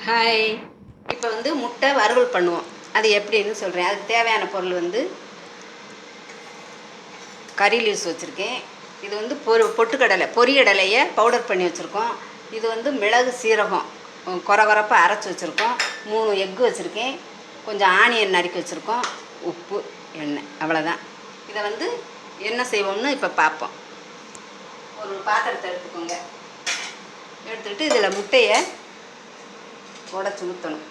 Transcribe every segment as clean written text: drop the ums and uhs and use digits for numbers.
Hi. இப்போ வந்து முட்டை வறுவல் பண்ணுவோம். அது எப்படின்னு சொல்கிறேன். அதுக்கு தேவையான பொருள் வந்து கறி லீவ்ஸ் வச்சுருக்கேன். இது வந்து பொட்டுக்கடலை பொரியடலையை பவுடர் பண்ணி வச்சுருக்கோம். இது வந்து மிளகு சீரகம் கொரகொரப்பாக அரைச்சி வச்சுருக்கோம். 3 எக்கு வச்சுருக்கேன். கொஞ்சம் ஆனியன் நறுக்கி வச்சுருக்கோம். உப்பு, எண்ணெய், அவ்வளோதான். இதை வந்து என்ன செய்வோம்னு இப்போ பார்ப்போம். ஒரு பாத்திரத்தை எடுத்துக்கோங்க. எடுத்துக்கிட்டு இதில் முட்டையை உடச்சி ஊற்றணும்.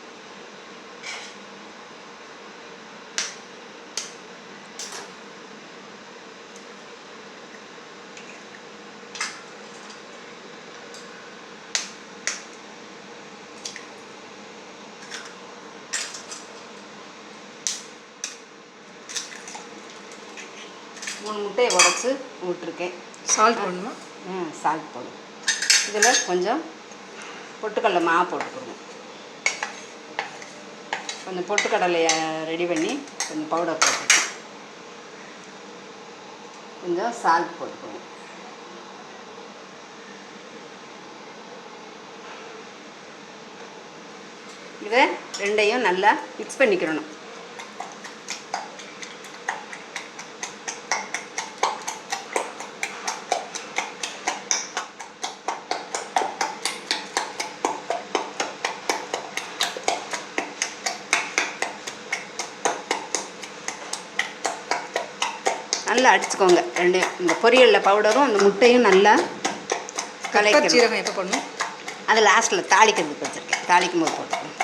மூணு முட்டையை உடச்சி விட்டுருக்கேன். சால்ட் போடணுமா? சால்ட் போடும். இதில் கொஞ்சம் பொட்டுக்கடலை மாவு போட்டுக்கணும். கொஞ்சம் பொட்டுக்கடலையை ரெடி பண்ணி கொஞ்சம் பவுடர் போட்டுக்கணும். கொஞ்சம் சால்ட் போட்டுக்கணும். இதை ரெண்டையும் நல்லா மிக்ஸ் பண்ணிக்கிறணும். நல்லா அடிச்சுக்கோங்க ரெண்டையும். இந்த பொரியலில் பவுடரும் அந்த முட்டையும் நல்லா கலக்கி. சீரகம் எப்போ போடணும்? அது லாஸ்ட்டில் தாளிக்கிறதுக்கு வச்சுருக்கேன். தாளிக்கும் போது போட்டுக்கணும்.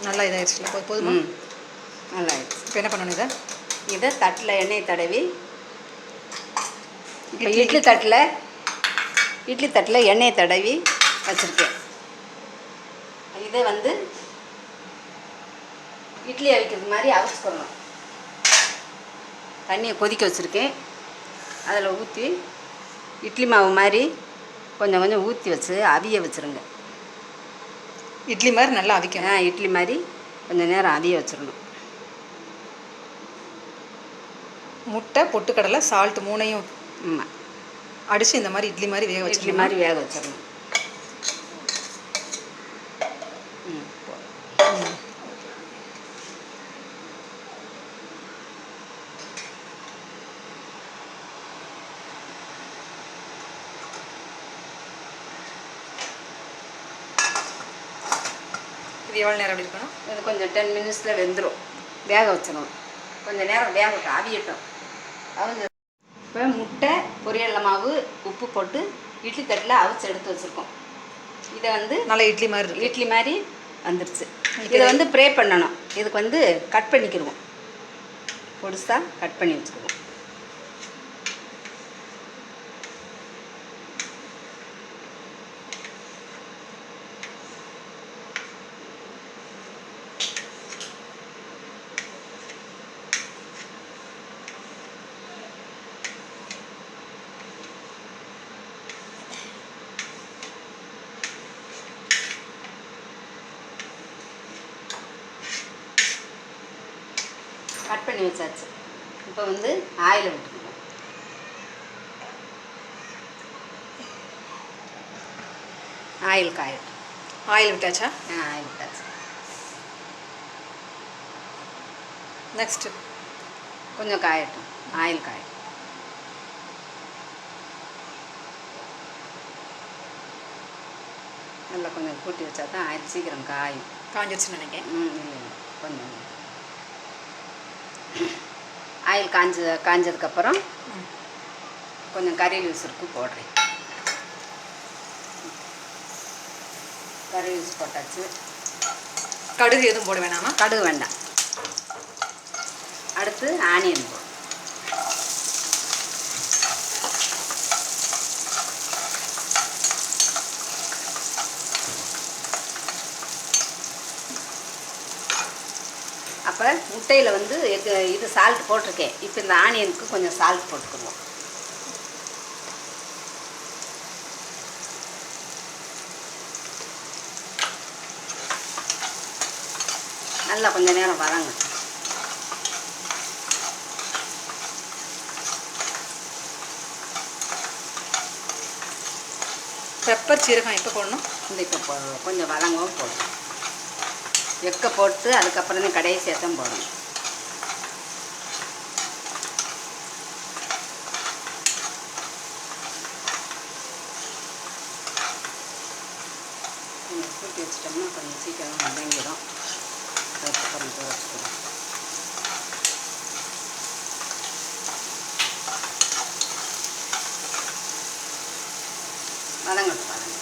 நல்லா இதாகிடுச்சுல, போதுமா? நல்லா ஆயிடுச்சு. இப்போ என்ன பண்ணணும்? இதை தட்டில் எண்ணெய் தடவி, இப்போ இட்லி தட்டில் எண்ணெய் தடவி வச்சுருக்கேன். இதை வந்து இட்லி அவிக்கிறது மாதிரி அவிச்சுக்கணும். தண்ணியை கொதிக்க வச்சுருக்கேன். அதில் ஊற்றி இட்லி மாவு மாதிரி கொஞ்சம் கொஞ்சம் ஊற்றி வச்சு அவிய வச்சுருங்க. இட்லி மாதிரி நல்லா அவிக்கணும். இட்லி மாதிரி கொஞ்சம் நேரம் அவிய வச்சிடணும். முட்டை, பொட்டுக்கடலை, சால்ட் 3ஐயும் அடித்து இந்த மாதிரி இட்லி மாதிரி வேக வச்சு வச்சிடணும். இது எவ்வளோ நேரம் அப்படி இருக்கணும்? இது கொஞ்சம் 10 மினிட்ஸில் வெந்துடும். வேக வச்சிடணும். கொஞ்சம் நேரம் வேகட்டும், அவியட்டும். இப்போ முட்டை, பொரியல் மாவு, உப்பு போட்டு இட்லி தட்டில் அவிச்சு எடுத்து வச்சுருக்கோம். இதை வந்து நல்லா இட்லி மாதிரி வந்துடுச்சு. இதை வந்து ப்ரே பண்ணணும். இதுக்கு வந்து கட் பண்ணிக்கிடுவோம். பொடிசாக கட் பண்ணி வச்சுக்குவோம். கட் பண்ணி வச்சாச்சு. இப்போ வந்து ஆயில் விட்டுக்கணும். ஆயில் காயட்டும். ஆயில் விட்டாச்சா? ஆயில் விட்டாச்சு. நெக்ஸ்ட்டு கொஞ்சம் காயட்டும். ஆயில் காயட்டும். நல்லா கொஞ்சம் கூட்டி வச்சா தான் ஆயில் சீக்கிரம் காயும். காஞ்சிடுச்சுன்னு நினைக்கிறேன். இல்லை கொஞ்சம் ஆயில் காஞ்சதுக்கப்புறம் கொஞ்சம் கறி லீவ்ஸ் போடுறேன். கறி லீவ்ஸ் போட்டாச்சு. கடுகு எதுவும் போட வேணாமா? கடுகு வேண்டாம். அடுத்து ஆனியன் போடும். அப்போ முட்டையில் வந்து இது சால்ட் போட்டிருக்கேன். இப்போ இந்த ஆனியனுக்கு கொஞ்சம் சால்ட் போட்டுக்குவோம். நல்லா கொஞ்சம் நேரம் வதங்க. பெப்பர் சீரகம் எப்போ போடணும்? இந்த இப்போ கொஞ்சம் வதங்கவும் போடணும். எக்க போட்டு அதுக்கப்புறம் தான் கடைசியாக தான் போடணும். கொஞ்சம் கூட்டி வச்சிட்டோம்னா கொஞ்சம் சீக்கிரம் வதங்கிடும். அதுக்கப்புறம் வச்சுக்கிறோம். வதங்கட்டும் வதங்க.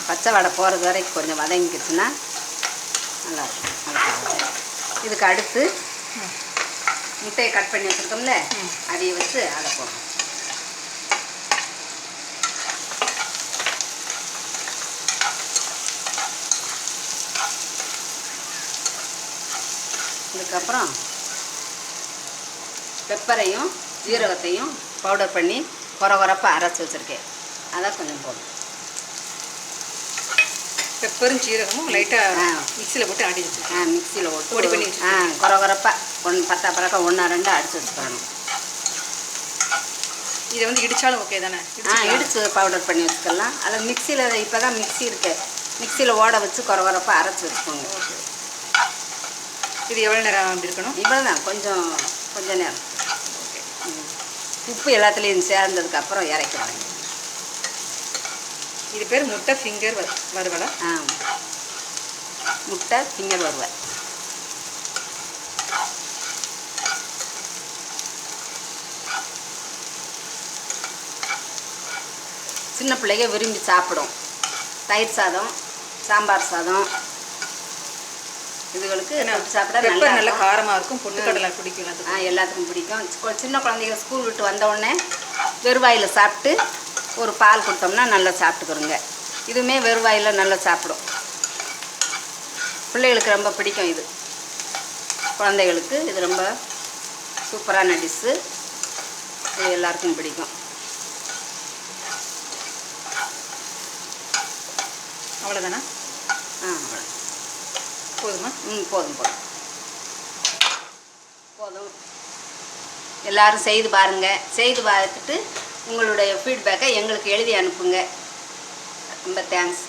பச்சை வடை போகிறது வரைக்கும் கொஞ்சம் வதங்கிடுச்சுன்னா நல்லாயிருக்கும். இதுக்கு அடுத்து முட்டையை கட் பண்ணி வச்சுருக்கோம்ல, அதையை வச்சு அதை போடணும். இதுக்கப்புறம் பெப்பரையும் ஜீரகத்தையும் பவுடர் பண்ணி கொரகொரப்பாக அரைச்சி வச்சுருக்கேன், அதை கொஞ்சம் போடணும். பெப்பரும் சீரகமும் லைட்டாக மிக்சியில் போட்டு ஆடி வச்சுருக்கேன். மிக்சியில் போட்டு பொடி பண்ணி கொரகொரப்பாக பத்தா பறக்க 1-2 அடித்து வச்சுக்கணும். இதை வந்து இடித்தாலும் ஓகே தானே? இடித்து பவுடர் பண்ணி வச்சுக்கலாம். அதை மிக்சியில் இப்போ தான் மிக்சி இருக்கு, மிக்சியில் ஓட வச்சு கொரகொரப்பாக அரைச்சி வச்சுக்கோங்க. இது எவ்வளோ நேரம் அப்படி இருக்கணும்? இவ்வளோ தான், கொஞ்சம் நேரம். ஓகே. உப்பு எல்லாத்துலேயும் சேர்ந்ததுக்கப்புறம் இறக்கிடுவாங்க. இது பேர் முட்டை ஃபிங்கர் வறுவலை. முட்டை ஃபிங்கர் வறுவல். சின்ன பிள்ளைங்க விரும்பி சாப்பிடும். தயிர் சாதம், சாம்பார் சாதம் இதுகளுக்கு சாப்பிட நல்ல காரமாக இருக்கும். பொட்டுக்கடலை பிடிக்கும், எல்லாத்துக்கும் பிடிக்கும். சின்ன குழந்தைங்க ஸ்கூல் விட்டு வந்தவுடனே வெறுவாயில் சாப்பிட்டு ஒரு பால் கொடுத்தோம்னா நல்லா சாப்பிட்டுக்கிறோங்க. இதுவுமே வெறுவாயில் நல்லா சாப்பிடும். பிள்ளைகளுக்கு ரொம்ப பிடிக்கும். இது குழந்தைகளுக்கு இது ரொம்ப சூப்பரான டிஷ்ஷு. இது எல்லாருக்கும் பிடிக்கும். அவ்வளோதானா? அவ்வளோ போதுமா? போதும். எல்லோரும் செய்து பாருங்கள். செய்து பார்த்துட்டு உங்களுடைய ஃபீட்பேக்கை எங்களுக்கு எழுதி அனுப்புங்க. ரொம்ப தேங்க்ஸ்.